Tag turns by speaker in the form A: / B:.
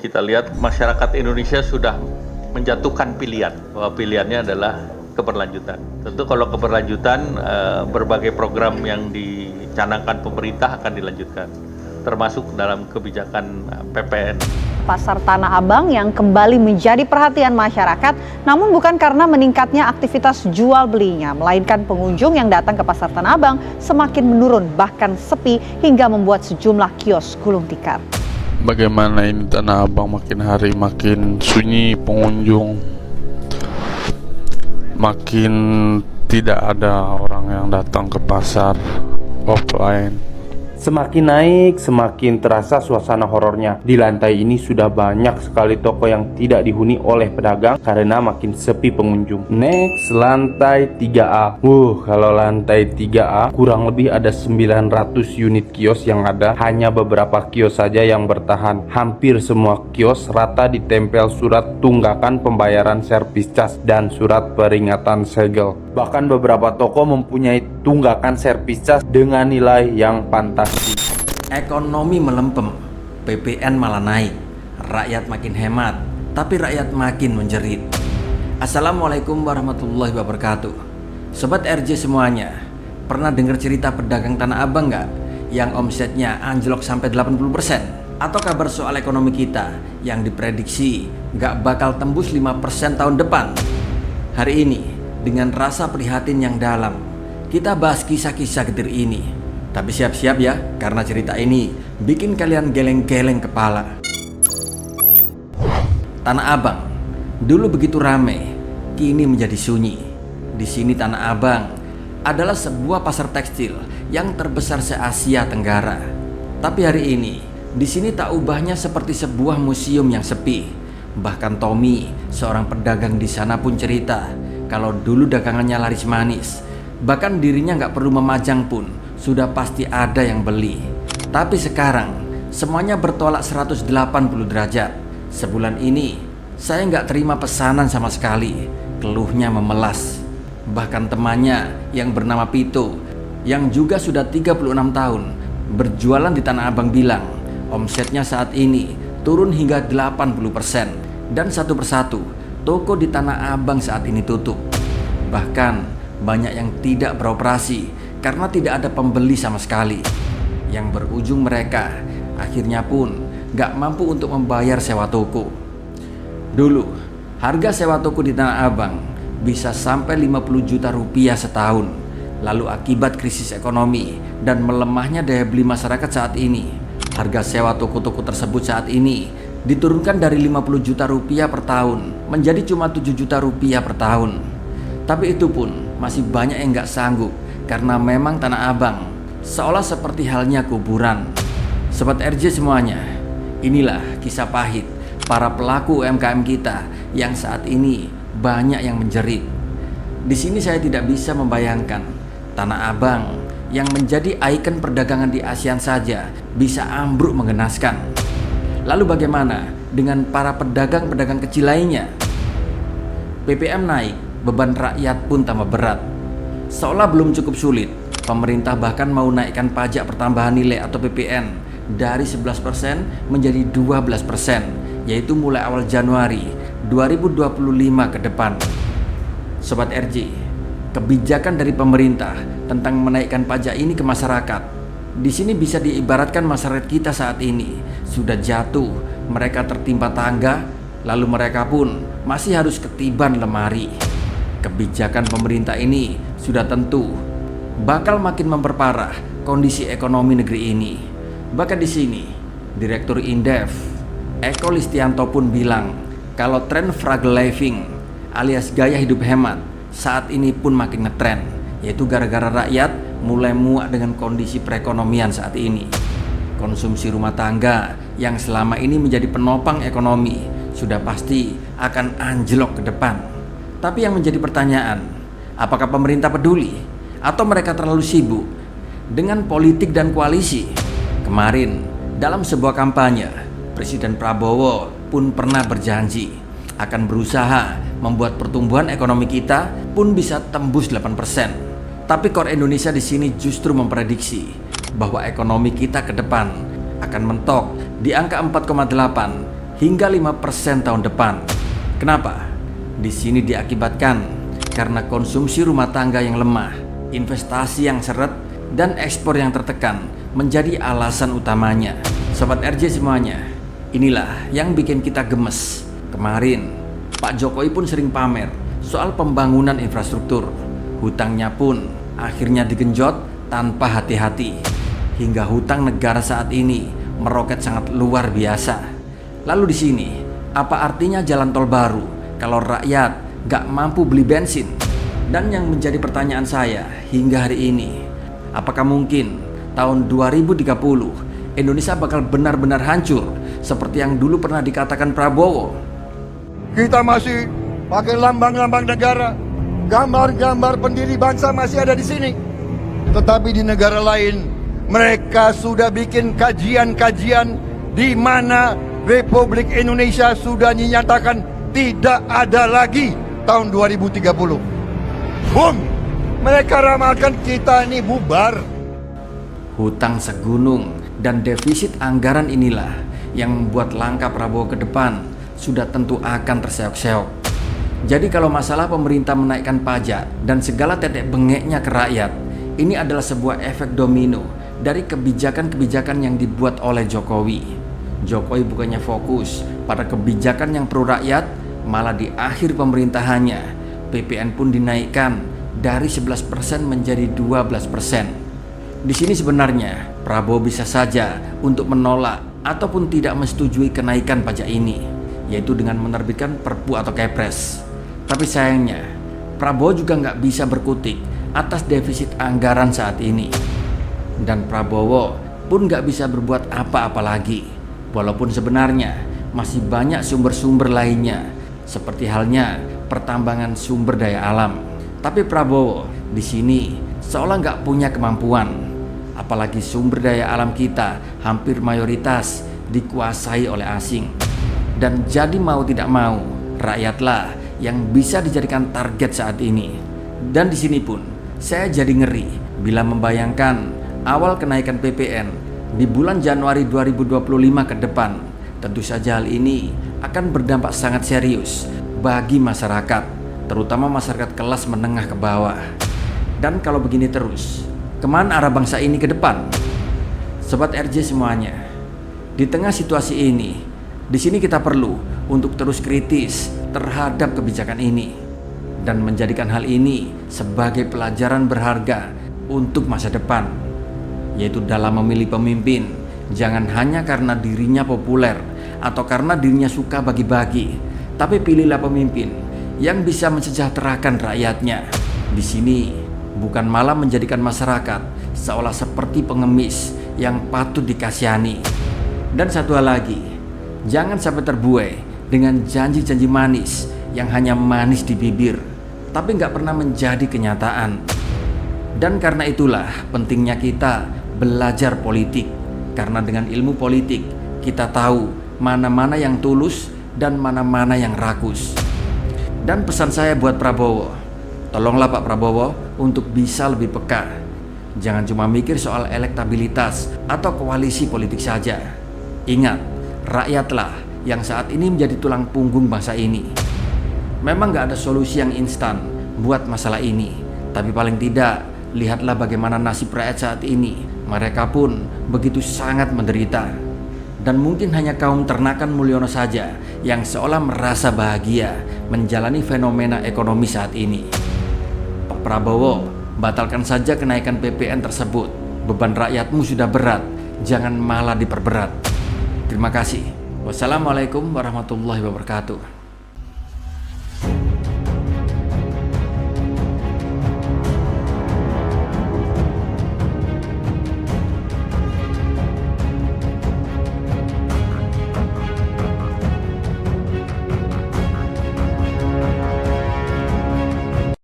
A: kita lihat masyarakat Indonesia sudah menjatuhkan pilihan, bahwa pilihannya adalah keberlanjutan. Tentu kalau keberlanjutan, berbagai program yang dicanangkan pemerintah akan dilanjutkan, termasuk dalam kebijakan PPN.
B: Pasar Tanah Abang yang kembali menjadi perhatian masyarakat, namun bukan karena meningkatnya aktivitas jual belinya, melainkan pengunjung yang datang ke Pasar Tanah Abang semakin menurun, bahkan sepi hingga membuat sejumlah kios gulung tikar.
C: Bagaimana ini Tanah Abang makin hari makin sunyi pengunjung, makin tidak ada orang yang datang ke pasar offline.
D: Semakin naik, semakin terasa suasana horornya. Di lantai ini sudah banyak sekali toko yang tidak dihuni oleh pedagang karena makin sepi pengunjung. Next, lantai 3A. Kalau lantai 3A kurang lebih ada 900 unit kios yang ada. Hanya beberapa kios saja yang bertahan. Hampir semua kios rata ditempel surat tunggakan pembayaran servis cas dan surat peringatan segel. Bahkan beberapa toko mempunyai tunggakan servis cas dengan nilai yang fantastis.
E: Ekonomi melempem, PPN malah naik, rakyat makin hemat, tapi rakyat makin menjerit. Assalamualaikum warahmatullahi wabarakatuh. Sobat RJ semuanya, pernah dengar cerita pedagang Tanah Abang nggak? Yang omsetnya anjlok sampai 80%? Atau kabar soal ekonomi kita yang diprediksi nggak bakal tembus 5% tahun depan? Hari ini, dengan rasa prihatin yang dalam, kita bahas kisah-kisah getir ini. Tapi siap-siap ya, karena cerita ini bikin kalian geleng-geleng kepala. Tanah Abang dulu begitu ramai, kini menjadi sunyi. Di sini Tanah Abang adalah sebuah pasar tekstil yang terbesar se-Asia Tenggara. Tapi hari ini, di sini tak ubahnya seperti sebuah museum yang sepi. Bahkan Tommy, seorang pedagang di sana pun cerita kalau dulu dagangannya laris manis. Bahkan dirinya nggak perlu memajang pun sudah pasti ada yang beli. Tapi sekarang semuanya bertolak 180 derajat. Sebulan ini saya nggak terima pesanan sama sekali. Keluhnya memelas. Bahkan temannya yang bernama Pito, yang juga sudah 36 tahun berjualan di Tanah Abang bilang omsetnya saat ini turun hingga 80%. Dan satu persatu toko di Tanah Abang saat ini tutup. Bahkan banyak yang tidak beroperasi karena tidak ada pembeli sama sekali. Yang berujung mereka akhirnya pun gak mampu untuk membayar sewa toko. Dulu harga sewa toko di Tanah Abang bisa sampai 50 juta rupiah setahun. Lalu akibat krisis ekonomi dan melemahnya daya beli masyarakat saat ini, harga sewa toko-toko tersebut saat ini diturunkan dari 50 juta rupiah per tahun menjadi cuma 7 juta rupiah per tahun. Tapi itu pun masih banyak yang gak sanggup karena memang Tanah Abang seolah seperti halnya kuburan. Sobat RJ semuanya, inilah kisah pahit para pelaku UMKM kita yang saat ini banyak yang menjerit. Di sini saya tidak bisa membayangkan Tanah Abang yang menjadi ikon perdagangan di ASEAN saja bisa ambruk mengenaskan. Lalu bagaimana dengan para pedagang-pedagang kecil lainnya? PPN naik, beban rakyat pun tambah berat. Seolah belum cukup sulit, pemerintah bahkan mau naikkan pajak pertambahan nilai atau PPN dari 11% menjadi 12%, yaitu mulai awal Januari 2025 ke depan. Sobat RJ, kebijakan dari pemerintah tentang menaikkan pajak ini ke masyarakat, di sini bisa diibaratkan masyarakat kita saat ini sudah jatuh, mereka tertimpa tangga, lalu mereka pun masih harus ketiban lemari. Kebijakan pemerintah ini sudah tentu bakal makin memperparah kondisi ekonomi negeri ini. Bahkan di sini, Direktur Indef Eko Listianto pun bilang kalau tren frugal living alias gaya hidup hemat saat ini pun makin ngetren, yaitu gara-gara rakyat mulai muak dengan kondisi perekonomian saat ini. Konsumsi rumah tangga yang selama ini menjadi penopang ekonomi sudah pasti akan anjlok ke depan. Tapi yang menjadi pertanyaan, apakah pemerintah peduli atau mereka terlalu sibuk dengan politik dan koalisi? Kemarin dalam sebuah kampanye, Presiden Prabowo pun pernah berjanji akan berusaha membuat pertumbuhan ekonomi kita pun bisa tembus 8%. Tapi Core Indonesia di sini justru memprediksi bahwa ekonomi kita ke depan akan mentok di angka 4,8 hingga 5% tahun depan. Kenapa? Di sini diakibatkan karena konsumsi rumah tangga yang lemah, investasi yang seret, dan ekspor yang tertekan menjadi alasan utamanya. Sobat RJ semuanya, inilah yang bikin kita gemes. Kemarin, Pak Jokowi pun sering pamer soal pembangunan infrastruktur. Hutangnya pun akhirnya digenjot tanpa hati-hati. Hingga hutang negara saat ini meroket sangat luar biasa. Lalu di sini, apa artinya jalan tol baru kalau rakyat gak mampu beli bensin? Dan yang menjadi pertanyaan saya hingga hari ini, apakah mungkin tahun 2030 Indonesia bakal benar-benar hancur seperti yang dulu pernah dikatakan Prabowo?
F: Kita masih pakai lambang-lambang negara, gambar-gambar pendiri bangsa masih ada di sini. Tetapi di negara lain, mereka sudah bikin kajian-kajian di mana Republik Indonesia sudah dinyatakan tidak ada lagi tahun 2030. Boom! Mereka ramalkan kita ini bubar.
E: Hutang segunung dan defisit anggaran inilah yang membuat langkah Prabowo ke depan sudah tentu akan terseok-seok. Jadi kalau masalah pemerintah menaikkan pajak dan segala tetek bengeknya ke rakyat, ini adalah sebuah efek domino dari kebijakan-kebijakan yang dibuat oleh Jokowi. Jokowi bukannya fokus pada kebijakan yang pro rakyat, malah di akhir pemerintahannya PPN pun dinaikkan dari 11% menjadi 12%. Di sini sebenarnya Prabowo bisa saja untuk menolak ataupun tidak menyetujui kenaikan pajak ini, yaitu dengan menerbitkan Perpu atau Kepres. Tapi sayangnya Prabowo juga nggak bisa berkutik atas defisit anggaran saat ini. Dan Prabowo pun nggak bisa berbuat apa-apa lagi, walaupun sebenarnya masih banyak sumber-sumber lainnya, seperti halnya pertambangan sumber daya alam. Tapi Prabowo di sini seolah nggak punya kemampuan. Apalagi sumber daya alam kita hampir mayoritas dikuasai oleh asing. Dan jadi mau tidak mau, rakyatlah yang bisa dijadikan target saat ini. Dan di sini pun saya jadi ngeri bila membayangkan awal kenaikan PPN di bulan Januari 2025 ke depan. Tentu saja hal ini akan berdampak sangat serius bagi masyarakat, terutama masyarakat kelas menengah ke bawah. Dan kalau begini terus, kemana arah bangsa ini ke depan? Sobat RJ semuanya, di tengah situasi ini, di sini kita perlu untuk terus kritis terhadap kebijakan ini dan menjadikan hal ini sebagai pelajaran berharga untuk masa depan, yaitu dalam memilih pemimpin, jangan hanya karena dirinya populer atau karena dirinya suka bagi-bagi, tapi pilihlah pemimpin yang bisa mensejahterakan rakyatnya. Di sini bukan malah menjadikan masyarakat seolah seperti pengemis yang patut dikasihani. Dan satu hal lagi, jangan sampai terbuai dengan janji-janji manis yang hanya manis di bibir, tapi nggak pernah menjadi kenyataan. Dan karena itulah pentingnya kita belajar politik, karena dengan ilmu politik kita tahu mana-mana yang tulus dan mana-mana yang rakus. Dan pesan saya buat Prabowo, tolonglah Pak Prabowo untuk bisa lebih peka. Jangan cuma mikir soal elektabilitas atau koalisi politik saja. Ingat, rakyatlah yang saat ini menjadi tulang punggung bangsa ini. Memang gak ada solusi yang instan buat masalah ini, tapi paling tidak lihatlah bagaimana nasib rakyat saat ini. Mereka pun begitu sangat menderita. Dan mungkin hanya kaum ternakan Mulyono saja yang seolah merasa bahagia menjalani fenomena ekonomi saat ini. Pak Prabowo, batalkan saja kenaikan PPN tersebut. Beban rakyatmu sudah berat, jangan malah diperberat. Terima kasih. Wassalamualaikum warahmatullahi wabarakatuh.